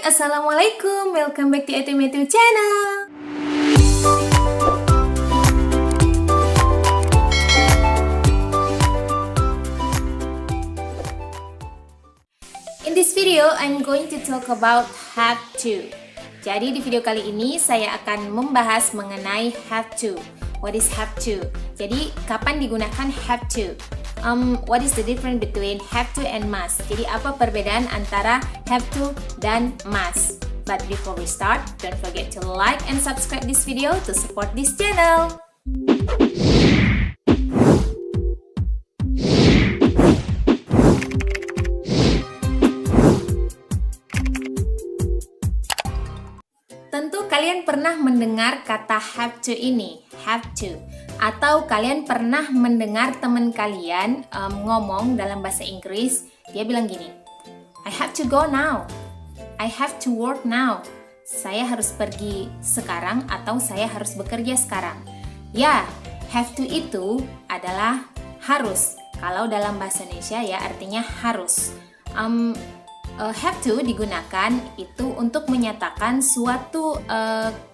Assalamualaikum, welcome back to Etu channel. In this video, I'm going to talk about have to. Jadi di video kali ini saya akan membahas mengenai have to. What is have to? Jadi kapan digunakan have to? What is the difference between have to and must? Jadi apa perbedaan antara have to dan must? But before we start, don't forget to like and subscribe this video to support this channel. Tentu kalian pernah mendengar kata have to ini, have to. Atau kalian pernah mendengar teman kalian ngomong dalam bahasa Inggris, dia bilang gini, I have to go now, I have to work now. Saya harus pergi sekarang atau saya harus bekerja sekarang. Ya, have to itu adalah harus. Kalau dalam bahasa Indonesia ya artinya harus. Have to digunakan itu untuk menyatakan suatu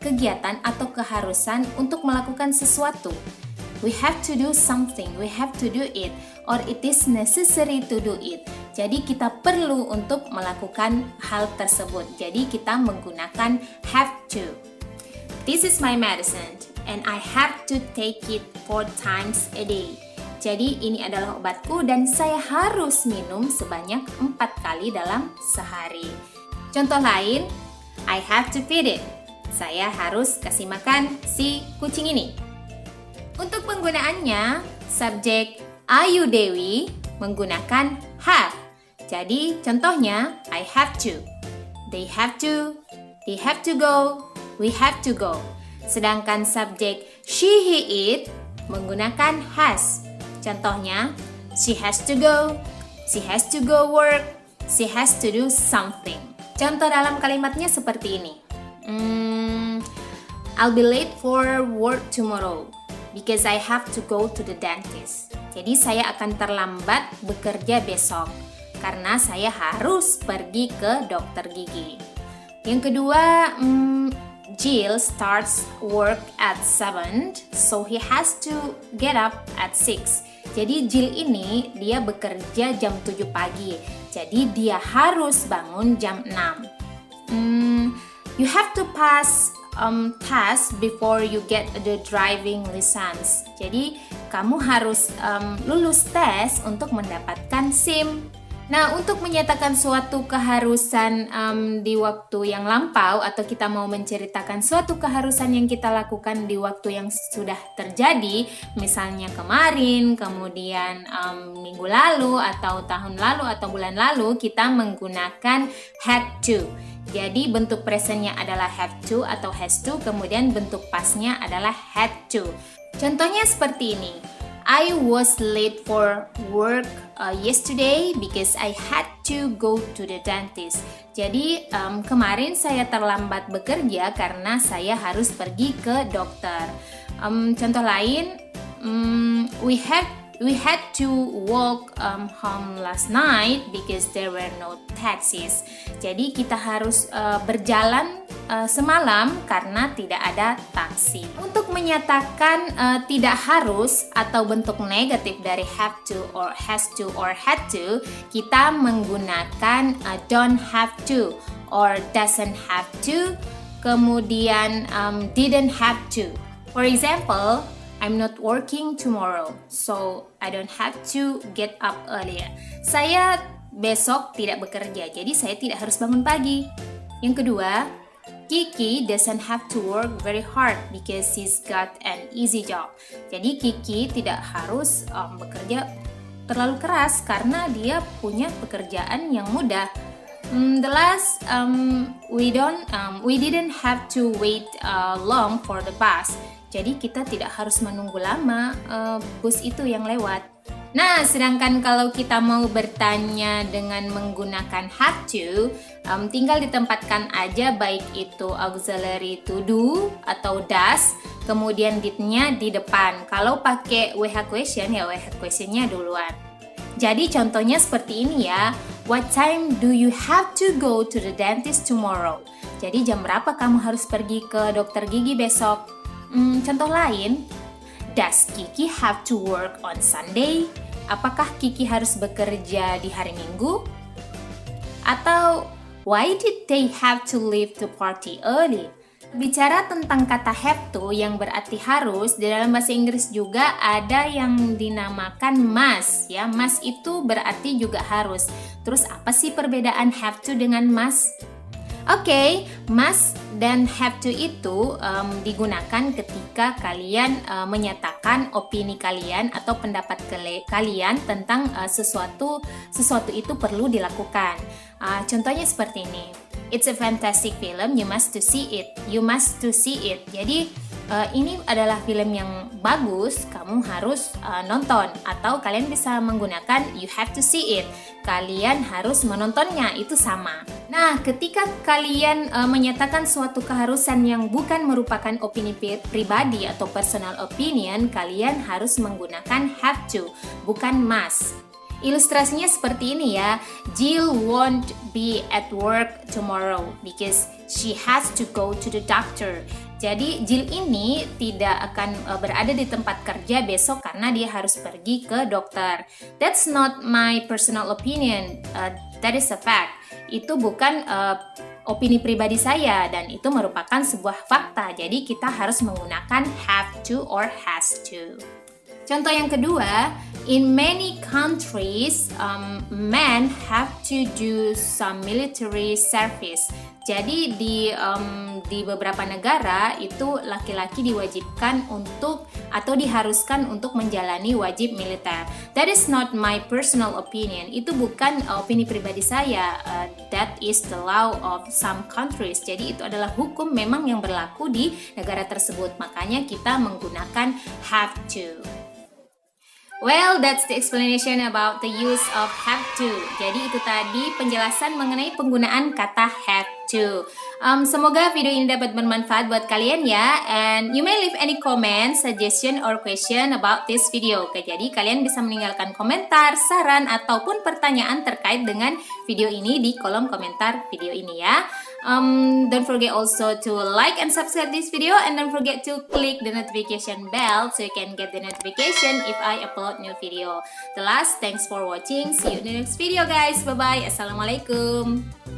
kegiatan atau keharusan untuk melakukan sesuatu. We have to do something, we have to do it, or it is necessary to do it. Jadi kita perlu untuk melakukan hal tersebut. Jadi kita menggunakan have to. This is my medicine and I have to take it 4 times a day. Jadi ini adalah obatku dan saya harus minum sebanyak 4 kali dalam sehari. Contoh lain, I have to feed it. Saya harus kasih makan si kucing ini. Untuk penggunaannya, subjek Ayu Dewi menggunakan have. Jadi contohnya, I have to, they have to go, we have to go. Sedangkan subjek she, he, it menggunakan has. Contohnya, she has to go work, she has to do something. Contoh dalam kalimatnya seperti ini. I'll be late for work tomorrow because I have to go to the dentist. Jadi saya akan terlambat bekerja besok karena saya harus pergi ke dokter gigi. Yang kedua, Jill starts work at 7, so he has to get up at 6. Jadi Jill ini dia bekerja jam 7 pagi. Jadi dia harus bangun jam 6. You have to pass test before you get the driving license. Jadi kamu harus lulus tes untuk mendapatkan SIM. Nah, untuk menyatakan suatu keharusan di waktu yang lampau atau kita mau menceritakan suatu keharusan yang kita lakukan di waktu yang sudah terjadi, misalnya kemarin, kemudian minggu lalu atau tahun lalu atau bulan lalu, kita menggunakan had to. Jadi bentuk presentnya adalah have to atau has to, kemudian bentuk pastnya adalah had to. Contohnya seperti ini. I was late for work yesterday because I had to go to the dentist. Jadi kemarin saya terlambat bekerja karena saya harus pergi ke dokter. Contoh lain, we had to walk home last night because there were no taxis. Jadi kita harus berjalan semalam karena tidak ada taksi. Untuk menyatakan tidak harus atau bentuk negatif dari have to or has to or had to, kita menggunakan don't have to or doesn't have to, kemudian didn't have to. For example, I'm not working tomorrow, so I don't have to get up earlier. Saya besok tidak bekerja, jadi saya tidak harus bangun pagi. Yang kedua, Kiki doesn't have to work very hard because she's got an easy job. Jadi Kiki tidak harus bekerja terlalu keras karena dia punya pekerjaan yang mudah. The last, we didn't have to wait long for the bus. Jadi kita tidak harus menunggu lama bus itu yang lewat. Nah, sedangkan kalau kita mau bertanya dengan menggunakan have to, tinggal ditempatkan aja baik itu auxiliary to do atau does, kemudian did-nya di depan. Kalau pakai WH question ya WH questionnya duluan. Jadi contohnya seperti ini ya. What time do you have to go to the dentist tomorrow? Jadi jam berapa kamu harus pergi ke dokter gigi besok? Contoh lain, does Kiki have to work on Sunday? Apakah Kiki harus bekerja di hari Minggu? Atau why did they have to leave the party early? Bicara tentang kata have to yang berarti harus, di dalam bahasa Inggris juga ada yang dinamakan must ya. Must itu berarti juga harus. Terus apa sih perbedaan have to dengan must? Oke, must dan have to itu digunakan ketika kalian menyatakan opini kalian atau pendapat kalian tentang sesuatu itu perlu dilakukan. Contohnya seperti ini. It's a fantastic film, you must to see it. You must to see it. Jadi ini adalah film yang bagus, kamu harus nonton. Atau kalian bisa menggunakan you have to see it. Kalian harus menontonnya, itu sama. Nah, ketika kalian menyatakan suatu keharusan yang bukan merupakan opini pribadi atau personal opinion, kalian harus menggunakan have to, bukan must. Ilustrasinya seperti ini ya. Jill won't be at work tomorrow because she has to go to the doctor. Jadi Jill ini tidak akan berada di tempat kerja besok karena dia harus pergi ke dokter. That's not my personal opinion. That is a fact. Itu bukan opini pribadi saya dan itu merupakan sebuah fakta. Jadi kita harus menggunakan have to or has to. Contoh yang kedua, in many countries, men have to do some military service. Jadi di beberapa negara itu laki-laki diwajibkan untuk atau diharuskan untuk menjalani wajib militer. That is not my personal opinion. Itu bukan opini pribadi saya. That is the law of some countries. Jadi itu adalah hukum memang yang berlaku di negara tersebut. Makanya kita menggunakan have to. Well, that's the explanation about the use of have to. Jadi itu tadi penjelasan mengenai penggunaan kata have to. Semoga video ini dapat bermanfaat buat kalian ya. And you may leave any comment, suggestion, or question about this video. Oke, jadi kalian bisa meninggalkan komentar, saran, ataupun pertanyaan terkait dengan video ini di kolom komentar video ini ya. Don't forget also to like and subscribe this video, and don't forget to click the notification bell so you can get the notification if I upload new video. The last, thanks for watching. See you in the next video guys. Bye bye. Assalamualaikum.